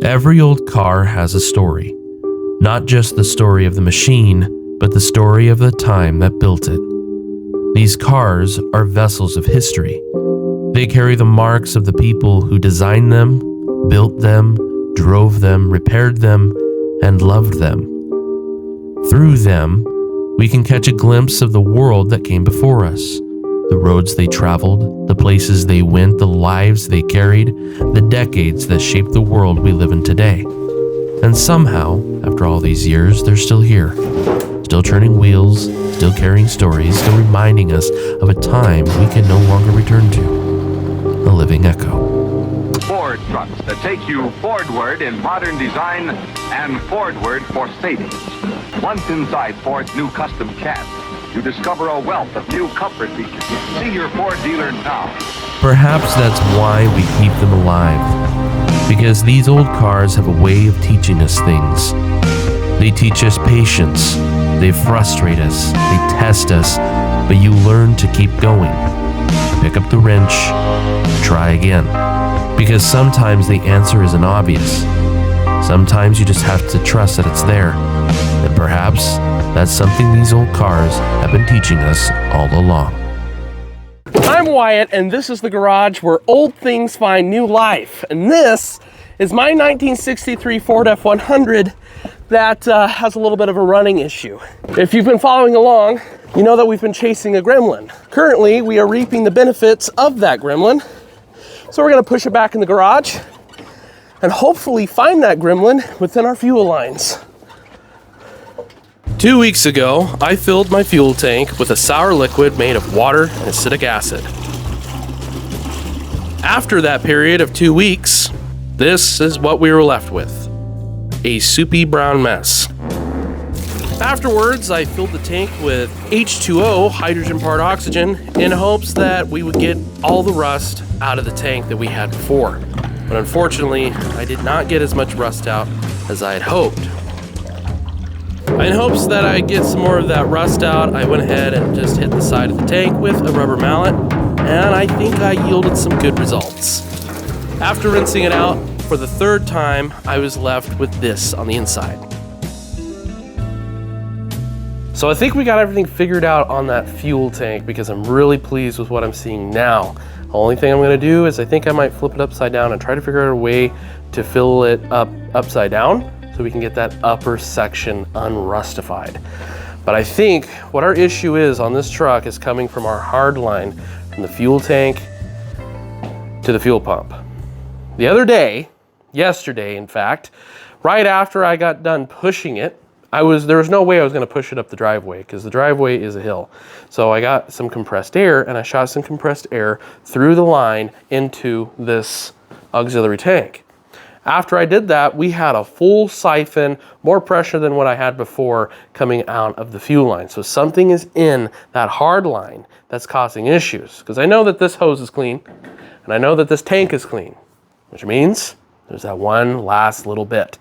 Every old car has a story. Not just the story of the machine, but the story of the time that built it. These cars are vessels of history. They carry the marks of the people who designed them, built them, drove them, repaired them, and loved them. Through them, we can catch a glimpse of the world that came before us. The roads they traveled, the places they went, the lives they carried, the decades that shaped the world we live in today. And somehow, after all these years, they're still here. Still turning wheels, still carrying stories, still reminding us of a time we can no longer return to. A living echo. Ford trucks that take you Fordward in modern design and Fordward for savings. Once inside Ford's new custom cab, you discover a wealth of new comfort features. See your Ford dealer now. Perhaps that's why we keep them alive. Because these old cars have a way of teaching us things. They teach us patience. They frustrate us. They test us. But you learn to keep going. Pick up the wrench. Try again. Because sometimes the answer isn't obvious. Sometimes you just have to trust that it's there. And perhaps that's something these old cars have been teaching us all along. I'm Wyatt, and this is the garage where old things find new life. And this is my 1963 Ford F100 that has a little bit of a running issue. If you've been following along, you know that we've been chasing a gremlin. Currently, we are reaping the benefits of that gremlin. So we're gonna push it back in the garage and hopefully find that gremlin within our fuel lines. 2 weeks ago, I filled my fuel tank with a sour liquid made of water and acetic acid. After that period of 2 weeks, this is what we were left with. A soupy brown mess. Afterwards, I filled the tank with H2O, hydrogen part oxygen, in hopes that we would get all the rust out of the tank that we had before. But unfortunately, I did not get as much rust out as I had hoped. In hopes that I'd get some more of that rust out, I went ahead and just hit the side of the tank with a rubber mallet, and I think I yielded some good results. After rinsing it out for the third time, I was left with this on the inside. So I think we got everything figured out on that fuel tank because I'm really pleased with what I'm seeing now. The only thing I'm gonna do is I think I might flip it upside down and try to figure out a way to fill it up upside down so we can get that upper section unrustified. But I think what our issue is on this truck is coming from our hard line from the fuel tank to the fuel pump. The other day, yesterday in fact, right after I got done pushing it, there was no way I was gonna push it up the driveway because the driveway is a hill. So I got some compressed air and I shot some compressed air through the line into this auxiliary tank. After I did that, we had a full siphon, more pressure than what I had before coming out of the fuel line. So something is in that hard line that's causing issues. Because I know that this hose is clean, and I know that this tank is clean, which means there's that one last little bit.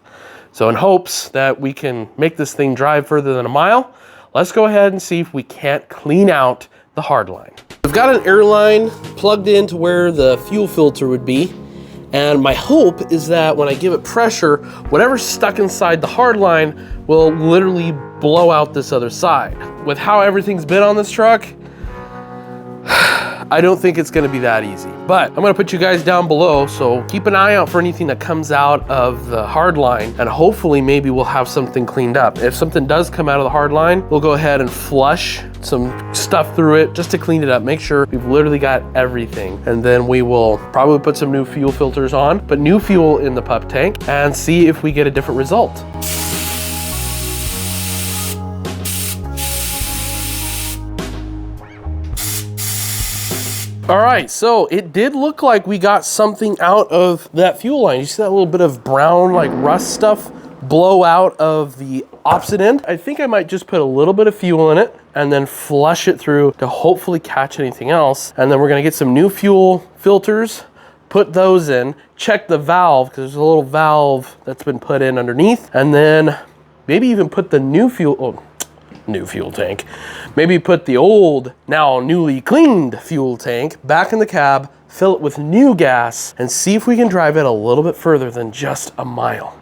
So in hopes that we can make this thing drive further than a mile, let's go ahead and see if we can't clean out the hard line. I've got an air line plugged into where the fuel filter would be. And my hope is that when I give it pressure, whatever's stuck inside the hard line will literally blow out this other side. With how everything's been on this truck, I don't think it's gonna be that easy. But I'm gonna put you guys down below, so keep an eye out for anything that comes out of the hard line, and hopefully maybe we'll have something cleaned up. If something does come out of the hard line, we'll go ahead and flush some stuff through it just to clean it up, make sure we've literally got everything. And then we will probably put some new fuel filters on, put new fuel in the pup tank, and see if we get a different result. All right, so it did look like we got something out of that fuel line. You see that little bit of brown, like rust stuff blow out of the opposite end? I think I might just put a little bit of fuel in it and then flush it through to hopefully catch anything else. And then we're gonna get some new fuel filters, put those in, check the valve, because there's a little valve that's been put in underneath, and then maybe even put the new fuel tank. Maybe put the old, now newly cleaned fuel tank back in the cab, fill it with new gas, and see if we can drive it a little bit further than just a mile.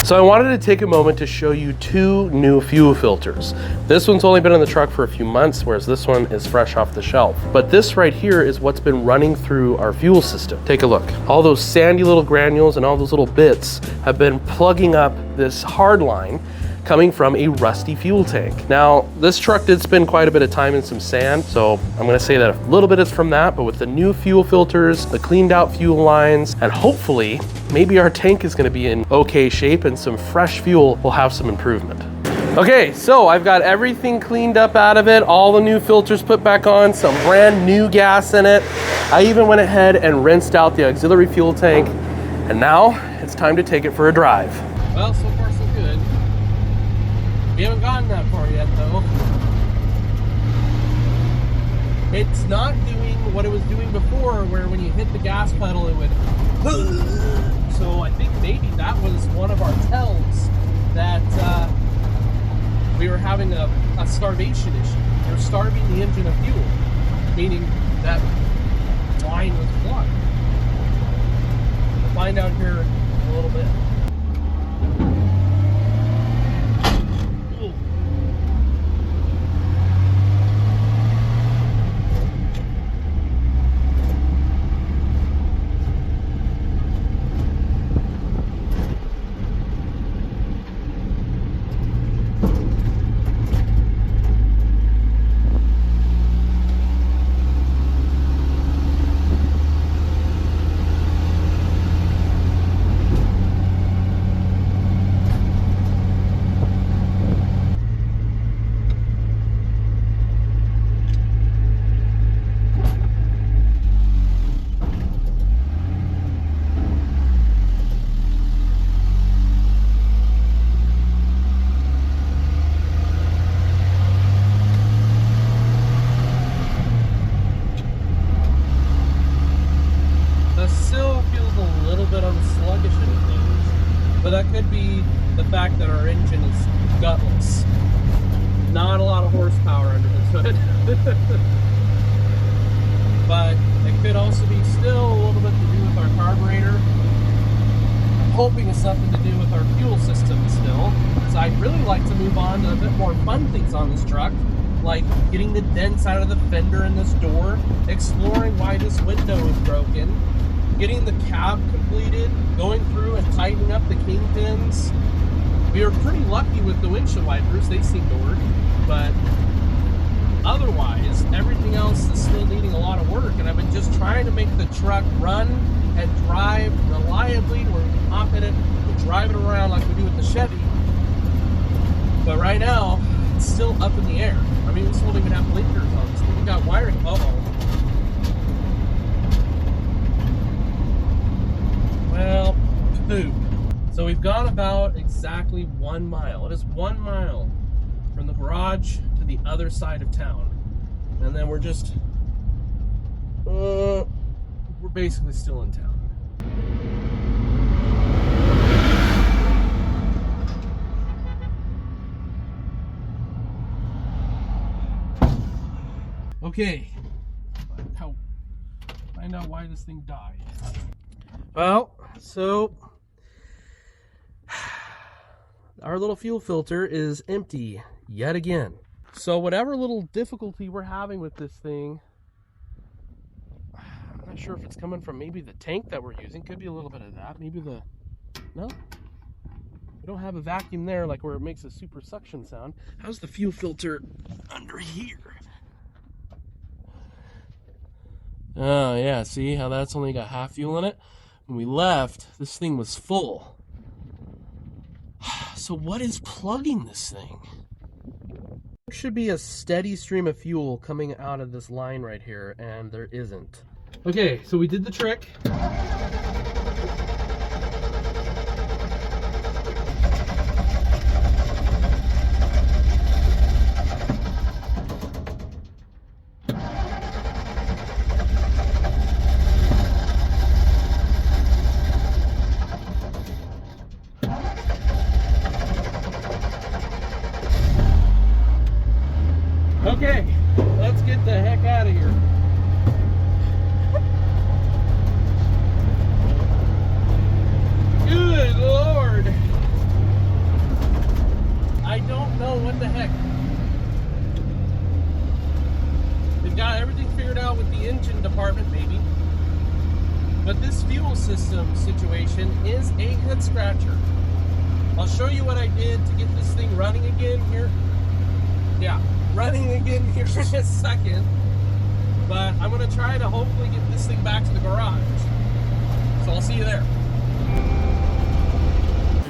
So I wanted to take a moment to show you two new fuel filters. This one's only been in the truck for a few months, whereas this one is fresh off the shelf. But this right here is what's been running through our fuel system. Take a look. All those sandy little granules and all those little bits have been plugging up this hard line coming from a rusty fuel tank. Now, this truck did spend quite a bit of time in some sand, so I'm gonna say that a little bit is from that, but with the new fuel filters, the cleaned out fuel lines, and hopefully, maybe our tank is gonna be in okay shape and some fresh fuel will have some improvement. Okay, so I've got everything cleaned up out of it, all the new filters put back on, some brand new gas in it. I even went ahead and rinsed out the auxiliary fuel tank, and now it's time to take it for a drive. Well, so far so good. We haven't gotten that far yet though. It's not doing what it was doing before, where when you hit the gas pedal it would so I think maybe that was one of our tells that we were having a starvation issue. We were starving the engine of fuel, meaning that line was blocked. We'll find out here in a little bit. But that could be the fact that our engine is gutless. Not a lot of horsepower under the hood. But it could also be still a little bit to do with our carburetor. I'm hoping it's something to do with our fuel system still. So I'd really like to move on to a bit more fun things on this truck, like getting the dents out of the fender in this door, exploring why this window is broken, getting the cab completed, going through and tightening up the kingpins. We were pretty lucky with the windshield wipers, they seem to work, but otherwise, everything else is still needing a lot of work, and I've been just trying to make the truck run and drive reliably where we can hop in it and drive it around like we do with the Chevy. But right now, it's still up in the air. I mean, we still don't even have blinkers on this thing. We got wiring. Well, poop. So we've gone about exactly 1 mile. It is 1 mile from the garage to the other side of town. And then we're just, we're basically still in town. Okay, find out why this thing died. Well, so our little fuel filter is empty yet again. So whatever little difficulty we're having with this thing, I'm not sure if it's coming from maybe the tank that we're using. Could be a little bit of that. Maybe no? We don't have a vacuum there like where it makes a super suction sound. How's the fuel filter under here? Oh yeah, see how that's only got half fuel in it? When we left, this thing was full. So what is plugging this thing? There should be a steady stream of fuel coming out of this line right here, and there isn't. Okay, so we did the trick. fuel system situation is a head scratcher. I'll show you what I did to get this thing running again here. Yeah, running again here in a second. But I'm gonna try to hopefully get this thing back to the garage. So I'll see you there.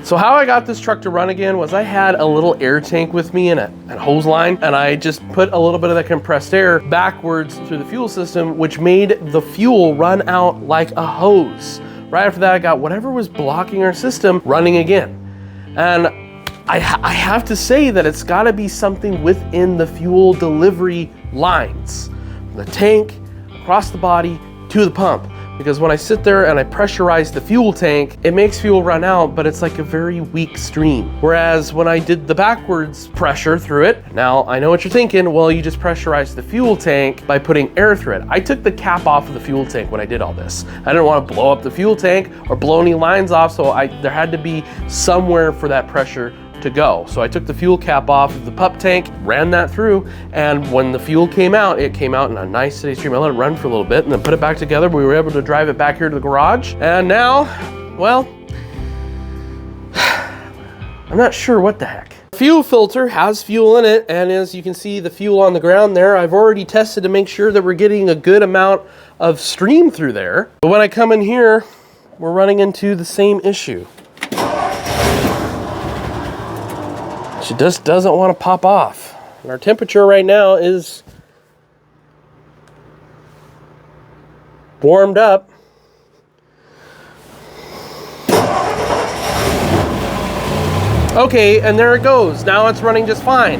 So how I got this truck to run again was I had a little air tank with me and a hose line, and I just put a little bit of that compressed air backwards through the fuel system, which made the fuel run out like a hose. Right after that, I got whatever was blocking our system running again. And I have to say that it's gotta be something within the fuel delivery lines. From the tank, across the body, to the pump. Because when I sit there and I pressurize the fuel tank, it makes fuel run out, but it's like a very weak stream. Whereas when I did the backwards pressure through it, now I know what you're thinking, well, you just pressurized the fuel tank by putting air through it. I took the cap off of the fuel tank when I did all this. I didn't want to blow up the fuel tank or blow any lines off, so there had to be somewhere for that pressure to go. So I took the fuel cap off of the pup tank, ran that through, and when the fuel came out, it came out in a nice steady stream. I let it run for a little bit and then put it back together. We were able to drive it back here to the garage. And now, well, I'm not sure what the heck. The fuel filter has fuel in it, and as you can see the fuel on the ground there, I've already tested to make sure that we're getting a good amount of stream through there. But when I come in here, we're running into the same issue. She just doesn't want to pop off. And our temperature right now is warmed up. Okay, and there it goes. Now it's running just fine.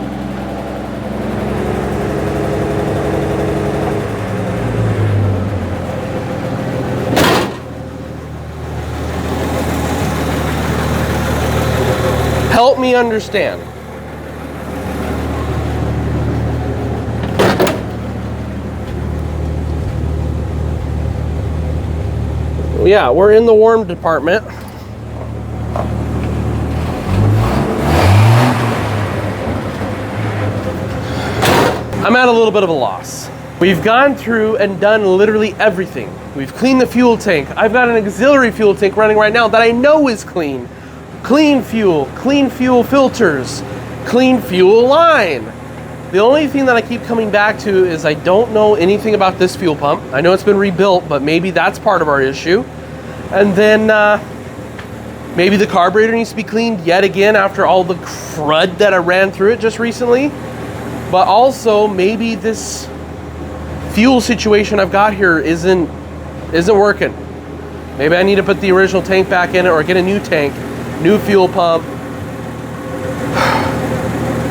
Help me understand. Yeah, we're in the warm department. I'm at a little bit of a loss. We've gone through and done literally everything. We've cleaned the fuel tank. I've got an auxiliary fuel tank running right now that I know is clean. Clean fuel filters, clean fuel line. The only thing that I keep coming back to is I don't know anything about this fuel pump. I know it's been rebuilt, but maybe that's part of our issue. And then maybe the carburetor needs to be cleaned yet again after all the crud that I ran through it just recently. But also maybe this fuel situation I've got here isn't working. Maybe I need to put the original tank back in it or get a new tank, new fuel pump.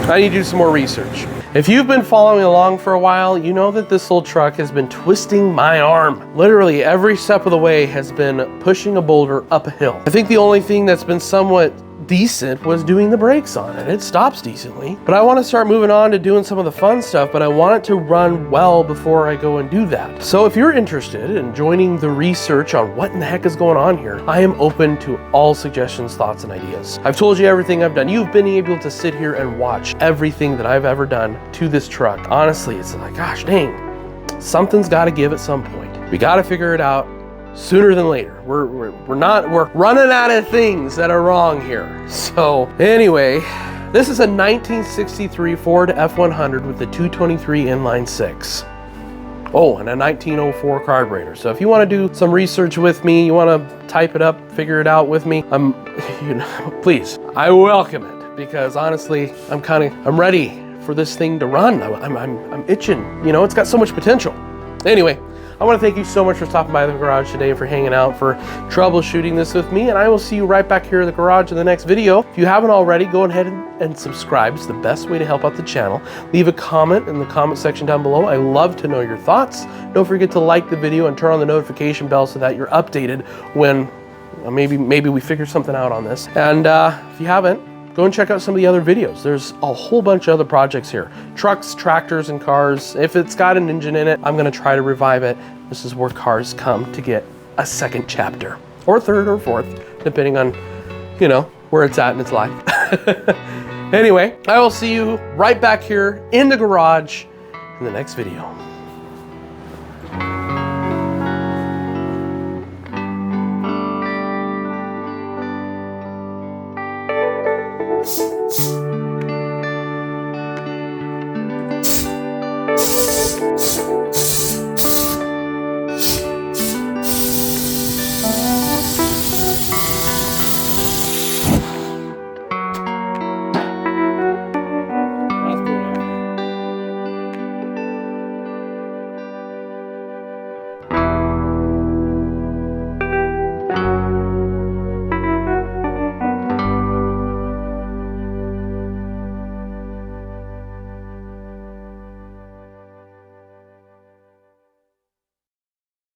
I need to do some more research. If you've been following along for a while, you know that this old truck has been twisting my arm. Literally every step of the way has been pushing a boulder up a hill. I think the only thing that's been somewhat decent was doing the brakes on it. It stops decently, but I want to start moving on to doing some of the fun stuff, but I want it to run well before I go and do that. So if you're interested in joining the research on what in the heck is going on here, I am open to all suggestions, thoughts, and ideas. I've told you everything I've done. You've been able to sit here and watch everything that I've ever done to this truck. Honestly, it's like, gosh dang, something's got to give at some point. We got to figure it out sooner than later. We're running out of things that are wrong here. So anyway, this is a 1963 Ford F100 with the 223 inline six. Oh, and a 1904 carburetor. So if you want to do some research with me, you want to type it up, figure it out with me, please, I welcome it, because honestly, I'm ready for this thing to run. I'm itching. You know, it's got so much potential. Anyway, I want to thank you so much for stopping by the garage today, for hanging out, for troubleshooting this with me, and I will see you right back here in the garage in the next video. If you haven't already, go ahead and subscribe. It's the best way to help out the channel. Leave a comment in the comment section down below. I love to know your thoughts. Don't forget to like the video and turn on the notification bell so that you're updated when maybe we figure something out on this. And if you haven't, go and check out some of the other videos. There's a whole bunch of other projects here. Trucks, tractors, and cars. If it's got an engine in it, I'm gonna try to revive it. This is where cars come to get a second chapter, or third or fourth, depending on, you know, where it's at in its life. Anyway, I will see you right back here in the garage in the next video.